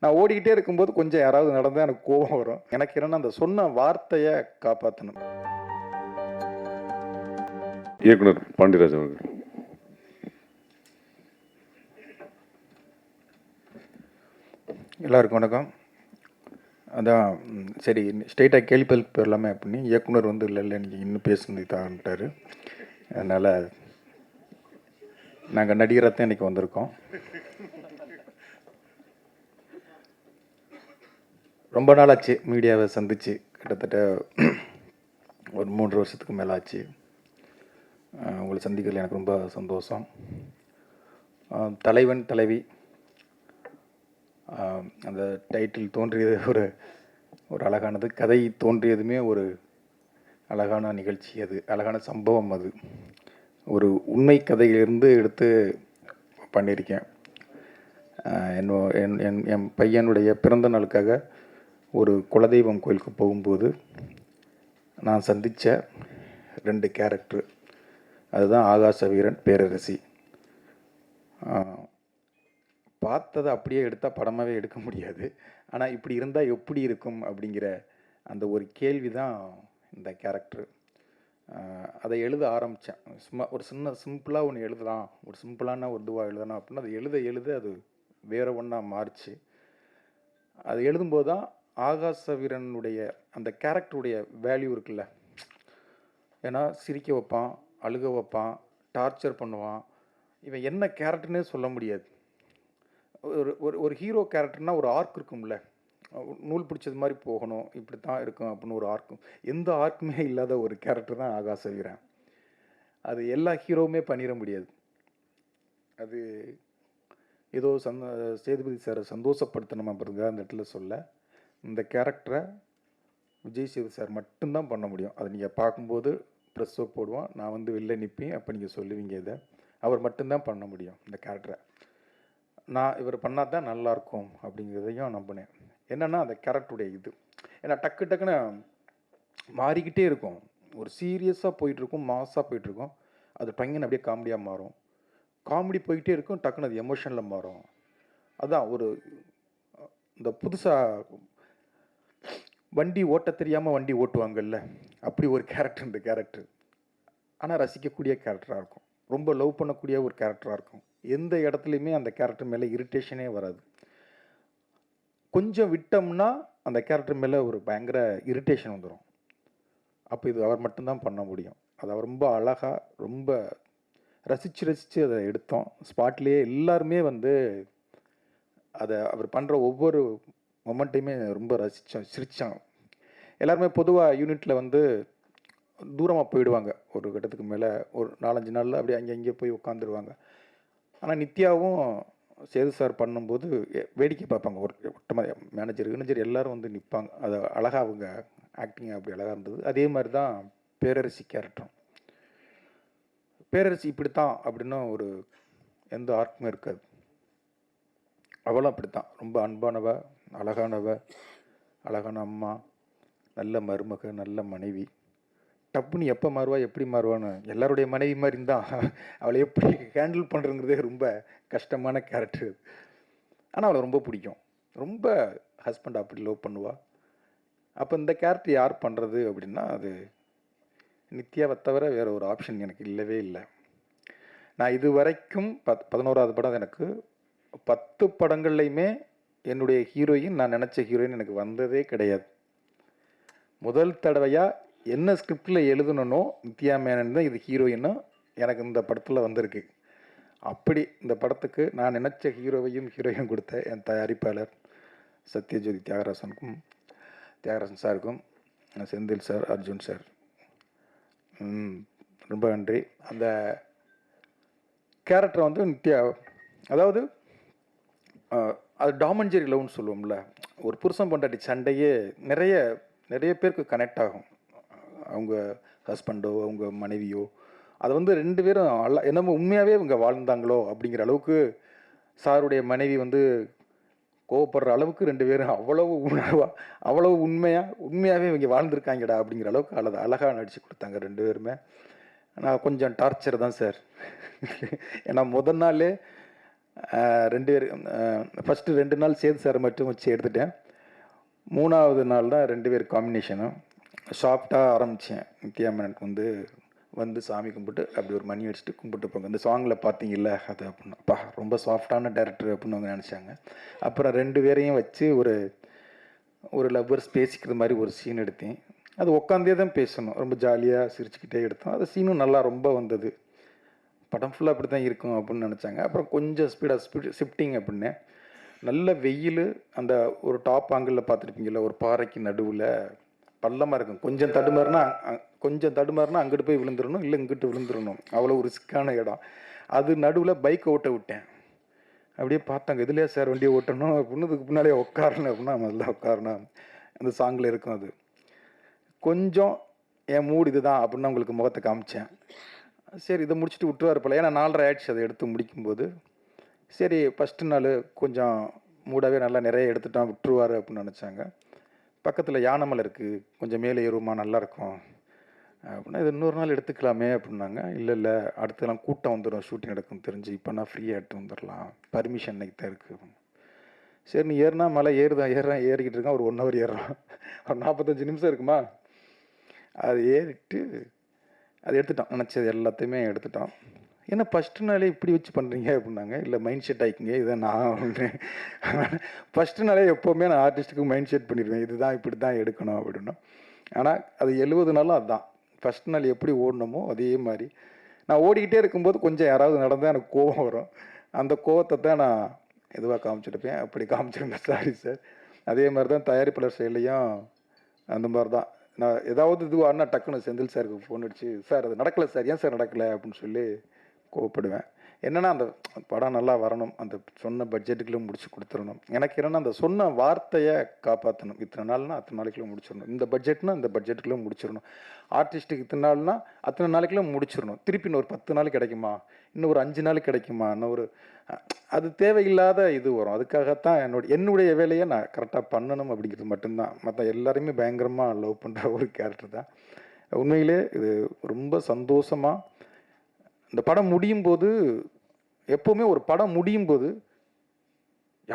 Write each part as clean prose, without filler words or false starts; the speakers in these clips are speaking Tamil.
நான் ஓடிக்கிட்டே இருக்கும்போது கொஞ்சம் யாராவது நடந்தால் எனக்கு கோபம் வரும். எனக்கு என்னன்னா அந்த சொன்ன வார்த்தையை காப்பாற்றணும். இயக்குனர் பாண்டியராஜ் அவர்கள். எல்லாருக்கும் வணக்கம். அதான் சரி ஸ்ட்ரெயிட்டாக கேள்விப்பதற்கு போயிடலாமே அப்படின்னு இயக்குனர் வந்து இல்லை நீங்கள் இன்னும் பேசுனது தான்ட்டார். அதனால் நாங்கள் நடிகராகத்தான் இன்றைக்கி வந்திருக்கோம். ரொம்ப நாள் ஆச்சு மீடியாவை சந்தித்து, கிட்டத்தட்ட ஒரு 3 வருஷத்துக்கு மேலே ஆச்சு. உங்களை சந்திக்கிறதுல எனக்கு ரொம்ப சந்தோஷம். தலைவன் தலைவி அந்த டைட்டில் தோன்றியது ஒரு அழகானது. கதை தோன்றியதுமே ஒரு அழகான நிகழ்ச்சி, அது அழகான சம்பவம். அது ஒரு உண்மை கதையிலிருந்து எடுத்து பண்ணியிருக்கேன். என் பையனுடைய பிறந்த நாளுக்காக ஒரு குலதெய்வம் கோயிலுக்கு போகும்போது நான் சந்தித்த 2 கேரக்டர், அதுதான் ஆகாச வீரன், பேரரசி. பார்த்ததை அப்படியே எடுத்தால் படமாகவே எடுக்க முடியாது. ஆனால் இப்படி இருந்தால் எப்படி இருக்கும் அப்படிங்கிற அந்த ஒரு கேள்வி தான் இந்த கேரக்டர். அதை எழுத ஆரம்பித்தேன். சும்மா ஒரு சிம்பிளாக ஒன்று எழுதலாம், ஒரு சிம்பிளான ஒரு இதுவாக எழுதலாம் அப்படின்னு அதை எழுத அது வேறு ஒன்றா மாறிச்சு. அது எழுதும்போது தான் ஆகாச வீரனுடைய அந்த கேரக்டருடைய வேல்யூ இருக்குல்ல. ஏன்னா சிரிக்க வைப்பான், அழுக வைப்பான், டார்ச்சர் பண்ணுவான். இவன் என்ன கேரக்டர்னே சொல்ல முடியாது. ஒரு ஹீரோ கேரக்டர்னால் ஒரு ஆர்க் இருக்கும்ல, நூல் பிடிச்சது மாதிரி போகணும், இப்படி தான் இருக்கும் அப்படின்னு ஒரு ஆர்க்கும். எந்த ஆர்க்குமே இல்லாத ஒரு கேரக்டர் தான் ஆகாச வீரன். அது எல்லா ஹீரோவுமே பண்ணிட முடியாது. அது ஏதோ சேதுபதி சாரை சந்தோஷப்படுத்தணும் அப்படிங்க அந்த இடத்துல சொல்ல, இந்த கேரக்டரை விஜய் சேது சார் மட்டும்தான் பண்ண முடியும். அதை நீங்கள் பார்க்கும்போது ப்ரெஸ் ஷோ போடுவோம், நான் வந்து வெளில நிற்பேன், அப்போ நீங்கள் சொல்லுவீங்க. இதை அவர் மட்டும்தான் பண்ண முடியும். இந்த கேரக்டரை நான் இவர் பண்ணால் தான் நல்லாயிருக்கும் அப்படிங்கிறதையும் நம்பினேன். என்னென்னா அந்த கேரக்டருடைய இது, ஏன்னா டக்குன்னு மாறிக்கிட்டே இருக்கும். ஒரு சீரியஸாக போயிட்டுருக்கும், மாஸாக போயிட்டுருக்கும், அது டங்குன்னு அப்படியே காமெடியாக மாறும். காமெடி போய்கிட்டே இருக்கும், டக்குன்னு அது எமோஷனில் மாறும். அதான் ஒரு இந்த புதுசாக வண்டி ஓட்ட தெரியாமல் வண்டி ஓட்டுவாங்கல்ல, அப்படி ஒரு கேரக்டர் இந்த கேரக்டர். ஆனால் ரசிக்கக்கூடிய கேரக்டராக இருக்கும், ரொம்ப லவ் பண்ணக்கூடிய ஒரு கேரக்டராக இருக்கும். எந்த இடத்துலையுமே அந்த கேரக்டர் மேலே இரிட்டேஷனே வராது. கொஞ்சம் விட்டோம்னா அந்த கேரக்டர் மேலே ஒரு பயங்கர இரிட்டேஷன் வந்துடும். அப்போ இது அவர் மட்டும்தான் பண்ண முடியும். அதை அவர் ரொம்ப அழகாக, ரொம்ப ரசித்து அதை எடுத்தோம். ஸ்பாட்லேயே எல்லாருமே வந்து அதை அவர் பண்ணுற ஒவ்வொரு மொமெண்ட்டையுமே ரொம்ப ரசித்தோம், சிரித்தோம். எல்லாருமே பொதுவாக யூனிட்டில் வந்து தூரமாக போயிடுவாங்க. ஒரு கட்டத்துக்கு மேலே ஒரு 4-5 நாளில் அப்படியே அங்கே போய் உட்காந்துருவாங்க. ஆனால் நித்யாவும் சேது சார் பண்ணும்போது வேடிக்கை பார்ப்பாங்க. ஒரு ஒட்டமாக மேனேஜர் எல்லோரும் வந்து நிற்பாங்க. அதை அழகாக அவங்க ஆக்டிங் அப்படி அழகாக இருந்தது. அதே மாதிரி தான் பேரரசி கேரக்டரும். பேரரசி இப்படித்தான் அப்படின்னு ஒரு எந்த ஆர்க்குமே இருக்காது. அவளும் அப்படித்தான், ரொம்ப அன்பானவ, அழகானவ, அழகான அம்மா, நல்ல மருமக, நல்ல மனைவி. டப்புன்னு எப்போ மாறுவா, எப்படி மாறுவான்னு எல்லாருடைய மனைவி மாதிரி இருந்தால் அவளை எப்படி ஹேண்டில் பண்ணுறங்கிறதே ரொம்ப கஷ்டமான கேரக்டர். ஆனால் அவளை ரொம்ப பிடிக்கும், ரொம்ப ஹஸ்பண்ட் அப்படி லவ் பண்ணுவாள். அப்போ இந்த கேரக்டர் யார் பண்ணுறது அப்படின்னா அது நித்யாவை தவிர வேறு ஒரு ஆப்ஷன் எனக்கு இல்லவே இல்லை. நான் இது வரைக்கும் 11வது படம், எனக்கு 10 படங்கள்லையுமே என்னுடைய ஹீரோயின் நான் நினச்ச ஹீரோயின் எனக்கு வந்ததே கிடையாது. முதல் தடவையாக என்ன ஸ்கிரிப்டில் எழுதணுன்னோ நித்யா மேனன் தான் இது ஹீரோயின்னு எனக்கு இந்த படத்தில் வந்திருக்கு. அப்படி இந்த படத்துக்கு நான் நினச்ச ஹீரோயின் கொடுத்த என் தயாரிப்பாளர் சத்யஜோதி தியாகராசன் சாருக்கும், செந்தில் சார், அர்ஜுன் சார், ரொம்ப நன்றி. அந்த கேரக்டரை வந்து நித்யா, அதாவது அது டாமஞ்சரி லவ்னு சொல்லுவோம்ல, ஒரு புருஷன் பொண்டாட்டி சண்டையே நிறைய பேருக்கு கனெக்ட் ஆகும். அவங்க ஹஸ்பண்டோ அவங்க மனைவியோ அதை வந்து 2 பேரும் என்னமோ உண்மையாகவே இவங்க வாழ்ந்தாங்களோ அப்படிங்கிற அளவுக்கு சாருடைய மனைவி வந்து கோவப்படுற அளவுக்கு 2 பேரும் அவ்வளவு உணர்வாக, அவ்வளவு உண்மையாகவே இவங்க வாழ்ந்துருக்காங்கடா அப்படிங்கிற அளவுக்கு அழகாக நடித்து கொடுத்தாங்க 2 பேருமே. நான் கொஞ்சம் டார்ச்சர் தான் சார். ஏன்னா முதல் நாளே 2 பேர் ஃபஸ்ட்டு 2 நாள் சேது சார் மட்டும் வச்சு எடுத்துட்டேன். 3வது நாள் தான் 2 பேர் காம்பினேஷனும். சாஃப்ட்டாக ஆரம்பித்தேன். நித்யா மேனனுக்கு வந்து சாமி கும்பிட்டு அப்படி ஒரு மணி அடிச்சுட்டு கும்பிட்டு போங்க. இந்த சாங்கில் பார்த்தீங்கல்ல அது அப்படின்னு. அப்பா ரொம்ப சாஃப்டான டேரக்டர் அப்படின்னு அவங்க நினச்சாங்க. அப்புறம் 2 பேரையும் வச்சு ஒரு லவ்வர்ஸ் பேசிக்கிற மாதிரி ஒரு சீன் எடுத்தேன். அது உட்காந்தே தான் பேசணும். ரொம்ப ஜாலியாக சிரிச்சுக்கிட்டே எடுத்தோம். அது சீனும் நல்லா ரொம்ப வந்தது. படம் ஃபுல்லாக அப்படி தான் இருக்கும் அப்படின்னு நினச்சாங்க. அப்புறம் கொஞ்சம் ஸ்பீட் ஷிஃப்டிங் அப்படின்னு நல்ல வெயில். அந்த ஒரு டாப் ஆங்கிளில் பார்த்துருப்பீங்கள்ல, ஒரு பாறைக்கு நடுவில் பள்ளமாக இருக்கும். கொஞ்சம் தடுமாறுனா அங்கிட்டு போய் விழுந்துடணும், இல்லை இங்கிட்டு விழுந்துடணும். அவ்வளோ ரிஸ்க்கான இடம். அது நடுவில் பைக்கை ஓட்ட விட்டேன். அப்படியே பார்த்தாங்க, இதுலையா சார் வண்டியை ஓட்டணும் அப்படின்னு. இதுக்கு முன்னாடியே உட்காரணும் அப்படின்னா முதல்ல உட்காரணும். அந்த சாங்கில் இருக்கும். அது கொஞ்சம் என் மூடு இதுதான் அப்படின்னு உங்களுக்கு முகத்தை காமிச்சேன். சரி இதை முடிச்சுட்டு விட்டுருவார் போல, ஏன்னா 4:30 ஆயிடுச்சு அதை எடுத்து முடிக்கும்போது. சரி ஃபஸ்ட்டு நாள் கொஞ்சம் மூடாகவே நல்லா நிறைய எடுத்துட்டான், விட்டுருவார் அப்படின்னு நினச்சாங்க. பக்கத்தில் யானைமலை இருக்குது, கொஞ்சம் மேலே ஏறுமா நல்லாயிருக்கும் அப்படின்னா, இது இன்னொரு நாள் எடுத்துக்கலாமே அப்படின்னாங்க. இல்லை அடுத்தலாம் கூட்டம் வந்துடும், ஷூட்டிங் நடக்கும் தெரிஞ்சு, இப்போ நான் ஃப்ரீயாக எடுத்து வந்துடலாம், பர்மிஷன் இன்னைக்கு தான் இருக்குது. சரி நீ ஏறினா மலை ஏறிக்கிட்டு இருக்கான். ஒரு 1 ஹவர் ஏறுறான். ஒரு 45 நிமிஷம் இருக்குமா. அது ஏறிட்டு அது எடுத்துட்டான். நினச்சது எல்லாத்தையுமே எடுத்துட்டான். ஏன்னா ஃபஸ்ட்டு நாளே இப்படி வச்சு பண்ணுறீங்க அப்படின்னாங்க. இல்லை மைண்ட் செட் ஆகிக்கிங்க, இதை நான் ஒன்று ஃபஸ்ட்டு நாளே எப்போவுமே நான் ஆர்டிஸ்ட்டுக்கு மைண்ட் செட் பண்ணிடுவேன், இதுதான் இப்படி தான் எடுக்கணும் அப்படின்னா. ஆனால் அது 70 நாளும் அதுதான். ஃபஸ்ட் நாள் எப்படி ஓடணுமோ அதே மாதிரி நான் ஓடிக்கிட்டே இருக்கும்போது கொஞ்சம் யாராவது நடந்தால் எனக்கு கோபம் வரும். அந்த கோவத்தை தான் நான் இதுவாக காமிச்சிருப்பேன். அப்படி காமிச்சிருந்தேன், சாரி சார். அதே மாதிரி தான் தயாரிப்பாளர் சைட்லேயும் அந்த மாதிரி தான். நான் ஏதாவது இதுவானா டக்குன்னு செந்தில் சாருக்கு ஃபோன் அடிச்சு, சார் அது நடக்கலை சார், ஏன் சார் நடக்கலை அப்படின்னு சொல்லி கோவப்படுவேன். என்னென்னா அந்த படம் நல்லா வரணும், அந்த சொன்ன பட்ஜெட்டுக்குள்ளே முடிச்சு கொடுத்துடணும். எனக்கு என்னென்னா அந்த சொன்ன வார்த்தையை காப்பாற்றணும். இத்தனை நாள்னா அத்தனை நாளைக்குள்ளே முடிச்சிடணும், இந்த பட்ஜெட்னா இந்த பட்ஜெட்டுக்குள்ளே முடிச்சிடணும், ஆர்டிஸ்ட்டுக்கு இத்தனை நாள்னா அத்தனை நாளைக்குள்ளே முடிச்சிடணும். திருப்பி இன்னொரு 10 நாள் கிடைக்குமா, இன்னும் ஒரு 5 நாள் கிடைக்குமா, இன்னொரு அது தேவையில்லாத இது வரும். அதுக்காகத்தான் என்னுடைய வேலையை நான் கரெக்டாக பண்ணணும் அப்படிங்கிறது மட்டும்தான். மற்ற எல்லாருமே பயங்கரமாக லவ் பண்ணுற ஒரு கேரக்டர் தான். உண்மையிலே இது ரொம்ப சந்தோஷமாக இந்த படம் முடியும் போது, எப்போவுமே ஒரு படம் முடியும் போது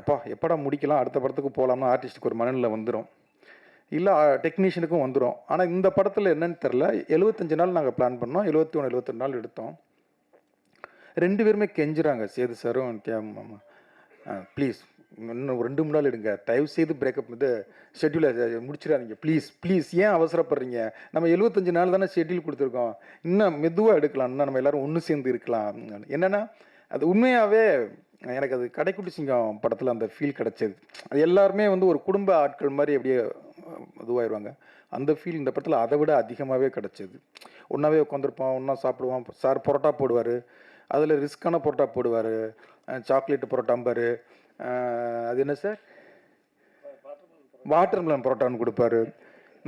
எப்படா முடிக்கலாம், அடுத்த படத்துக்கு போகலாம்னு ஆர்டிஸ்ட்டுக்கு ஒரு மனநிலை வந்துடும், இல்லை டெக்னீஷியனுக்கும் வந்துடும். ஆனால் இந்த படத்தில் என்னன்னு தெரில, 75 நாள் நாங்கள் பிளான் பண்ணோம், 71 72 நாள் எடுத்தோம். 2 பேருமே கெஞ்சுறாங்க, சேது சாரும் மாமா, ப்ளீஸ் இன்னும் 2 3 நாள் எடுங்க, தயவு செய்து பிரேக்கப் இது ஷெட்யூலை முடிச்சிடாதீங்க ப்ளீஸ். ஏன் அவசரப்படுறீங்க, நம்ம 75 நாள் தானே ஷெட்யூல் கொடுத்துருக்கோம், இன்னும் மெதுவாக எடுக்கலாம், இன்னும் நம்ம எல்லோரும் ஒன்று சேர்ந்து இருக்கலாம். என்னென்னா அது உண்மையாகவே எனக்கு அது கடைக்குட்டி சிங்கம் படத்தில் அந்த ஃபீல் கிடச்சது. அது எல்லாருமே ஒரு குடும்ப ஆட்கள் மாதிரி அப்படியே இதுவாகிடுவாங்க. அந்த ஃபீல் இந்த படத்தில் அதை விட அதிகமாகவே கிடச்சிது. ஒன்றாவே உட்காந்துருப்போம், ஒன்றா சாப்பிடுவோம். சார் பரோட்டா போடுவார், அதில் ரிஸ்க்கான பரோட்டா போடுவார், சாக்லேட்டு பரோட்டாம்பார், அது என்ன சார் வாட்டர்மெலன் பரோட்டான்னு கொடுப்பாரு.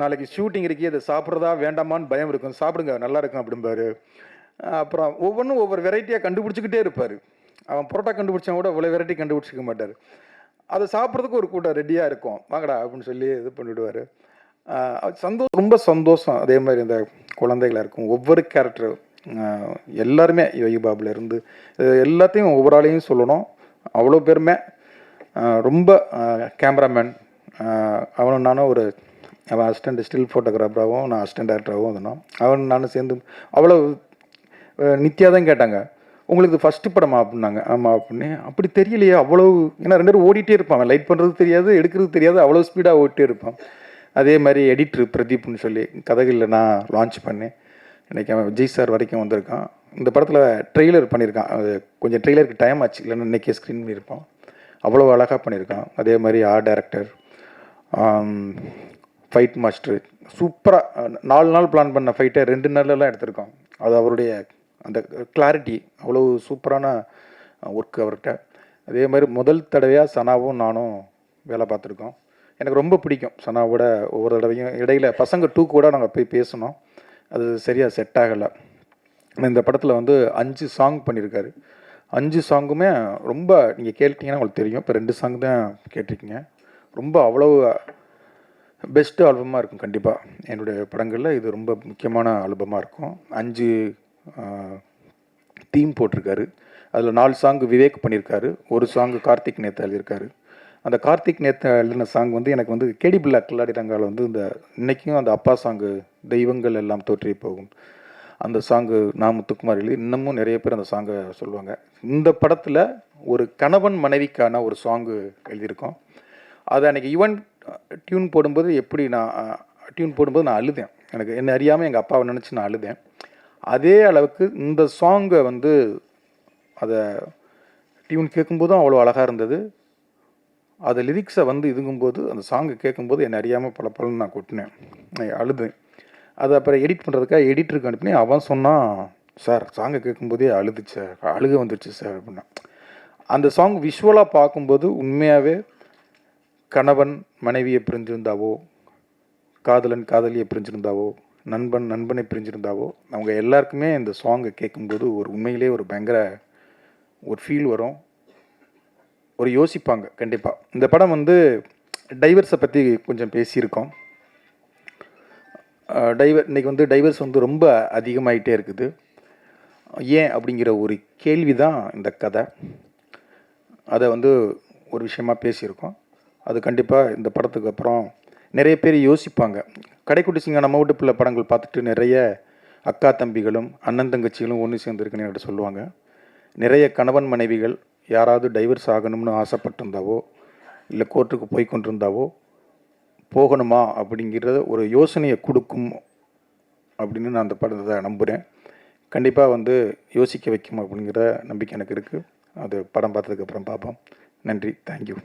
நாளைக்கு ஷூட்டிங் இருக்கே, அதை சாப்பிட்றதா வேண்டாமான்னு பயம் இருக்கும், சாப்பிடுங்க நல்லா இருக்கும் அப்படிம்பாரு. அப்புறம் ஒவ்வொன்றும் ஒவ்வொரு வெரைட்டியாக கண்டுபிடிச்சிக்கிட்டே இருப்பார். அவன் பரோட்டா கண்டுபிடிச்சா கூட இவ்வளோ வெரைட்டி கண்டுபிடிச்சிக்க மாட்டார். அதை சாப்பிட்றதுக்கு ஒரு கூட்டம் ரெடியாக இருக்கும், வாங்கடா அப்படின்னு சொல்லி இது பண்ணிவிடுவார். ரொம்ப சந்தோஷம். அதே மாதிரி இந்த குழந்தைகளாக இருக்கும், ஒவ்வொரு கேரக்டர் எல்லாருமே யோகிபாபுலேருந்து எல்லாத்தையும் ஒவ்வொரு ஆளையும் சொல்லணும். அவ்வளோ பேருமே ரொம்ப கேமராமேன், அவனும் நானும் அவன் அசிஸ்டண்ட் ஸ்டில் ஃபோட்டோகிராஃபராகவும் நான் அசிஸ்டன்ட் டேரக்டராகவும் இருந்தோம். அவன் நானும் சேர்ந்து அவ்வளோ நித்யா தான் கேட்டாங்க, உங்களுக்கு ஃபஸ்ட்டு படமா அப்படின்னாங்க. ஆமாம் அப்படின்னு. அப்படி தெரியலையே அவ்வளோ, ஏன்னா 2 பேரும் ஓடிட்டே இருப்பான், லைட் பண்ணுறது தெரியாது, எடுக்கிறது தெரியாது, அவ்வளோ ஸ்பீடாக ஓடிட்டே இருப்பான். அதே மாதிரி எடிட்ரு பிரதீப்னு சொல்லி கதைகளில் நான் லான்ச் பண்ணேன். இன்றைக்கி அவன் விஜய் சார் வரைக்கும் வந்திருக்கான். இந்த படத்தில் ட்ரெய்லர் பண்ணியிருக்கான், அது கொஞ்சம் ட்ரெய்லருக்கு டைம் ஆச்சு, இல்லைன்னா இன்றைக்கே ஸ்க்ரீன் பண்ணியிருப்பான். அவ்வளோ அழகாக பண்ணியிருக்கான். அதே மாதிரி ஆர்ட் டைரக்டர், ஃபைட் மாஸ்டர் சூப்பராக 4 நாள் பிளான் பண்ண ஃபைட்டை 2 நாள்லாம் எடுத்திருக்கோம். அது அவருடைய அந்த கிளாரிட்டி, அவ்வளோ சூப்பரான ஒர்க் அவர்கிட்ட. அதே மாதிரி முதல் தடவையாக சனாவும் நானும் வேலை பார்த்துருக்கோம். எனக்கு ரொம்ப பிடிக்கும் சனாவோட. ஒவ்வொரு தடவையும் இடையில் பசங்க 2 கூட நாங்கள் போய் பேசணும், அது சரியாக செட் ஆகலை. இந்த படத்தில் 5 சாங் பண்ணியிருக்காரு. 5 சாங்குமே ரொம்ப நீங்கள் கேட்டீங்கன்னா உங்களுக்கு தெரியும். இப்போ 2 சாங் தான் கேட்டிருக்கீங்க. ரொம்ப அவ்வளோ பெஸ்ட்டு ஆல்பமாக இருக்கும். கண்டிப்பாக என்னுடைய படங்களில் இது ரொம்ப முக்கியமான ஆல்பமாக இருக்கும். 5 தீம் போட்டிருக்காரு. அதில் 4 சாங்கு விவேக் பண்ணியிருக்காரு, ஒரு சாங்கு கார்த்திக் நேத்தா எழுதியிருக்காரு. அந்த கார்த்திக் நேத்தா எழுதின சாங் வந்து எனக்கு வந்து கேடி பில்லா கில்லாடி ரங்கால வந்து இந்த இன்னைக்கும் அந்த அப்பா சாங்கு தெய்வங்கள் எல்லாம் தோற்றே போகும். அந்த சாங்கு நான் முத்துக்குமார் எழுதி இன்னமும் நிறைய பேர் அந்த சாங்கை சொல்லுவாங்க. இந்த படத்தில் ஒரு கணவன் மனைவிக்கான ஒரு சாங்கு எழுதியிருக்கோம். அது அன்றைக்கி ஈவன் டியூன் போடும்போது எப்படி நான் அழுதேன். எனக்கு என்ன அறியாமல் எங்கள் அப்பாவை நினச்சி நான் அழுதேன். அதே அளவுக்கு இந்த சாங்கை வந்து அதை டியூன் கேட்கும்போதும் அவ்வளோ அழகாக இருந்தது. அது லிரிக்ஸை வந்து இதுங்கும்போது அந்த சாங்கை கேட்கும்போது என்னை அறியாமல் பல பலன்னு நான் கொட்டினேன், அழுதேன். அது அப்புறம் எடிட் பண்ணுறதுக்காக எடிட்டருக்கு அனுப்பினேன். அவன் சொன்னான், சார் சாங்கை கேட்கும்போதே அழுதுச்சு சார், அழுக வந்துடுச்சு சார் அப்படின்னா. அந்த சாங் விஷுவலாக பார்க்கும்போது உண்மையாகவே கணவன் மனைவியை பிரிஞ்சிருந்தாவோ, காதலன் காதலியை பிரிஞ்சிருந்தாவோ, நண்பன் நண்பனை பிரிஞ்சிருந்தாவோ, அவங்க எல்லாருக்குமே இந்த சாங்கை கேட்கும்போது ஒரு உண்மையிலே ஒரு பயங்கர ஒரு ஃபீல் வரும், ஒரு யோசிப்பாங்க கண்டிப்பாக. இந்த படம் வந்து டைவர்ஸை பற்றி கொஞ்சம் பேசியிருக்கோம். இன்றைக்கி வந்து டைவர்ஸ் வந்து ரொம்ப அதிகமாகிட்டே இருக்குது. ஏன் அப்படிங்கிற ஒரு கேள்வி தான் இந்த கதை. அதை வந்து ஒரு விஷயமா பேசியிருக்கோம். அது கண்டிப்பாக இந்த படத்துக்கு அப்புறம் நிறைய பேர் யோசிப்பாங்க. கடைக்குட்டி சிங்கம் நம்ம வீட்டு பிள்ளை படங்கள் பார்த்துட்டு நிறைய அக்கா தம்பிகளும் அண்ணன் தங்கச்சிகளும் ஒன்று சேர்ந்துருக்குன்னு என்கிட்ட சொல்லுவாங்க. நிறைய கணவன் மனைவிகள் யாராவது டைவர்ஸ் ஆகணும்னு ஆசைப்பட்டிருந்தாவோ, இல்லை கோர்ட்டுக்கு போய் கொண்டிருந்தாவோ, போகணுமா அப்படிங்கிறத ஒரு யோசனையை கொடுக்கும் அப்படின்னு நான் அந்த படத்தை நம்புகிறேன். கண்டிப்பாக வந்து யோசிக்க வைக்கும் அப்படிங்கிற நம்பிக்கை எனக்கு இருக்குது. அது படம் பார்த்ததுக்கப்புறம் பார்ப்போம். நன்றி, தேங்க்யூ.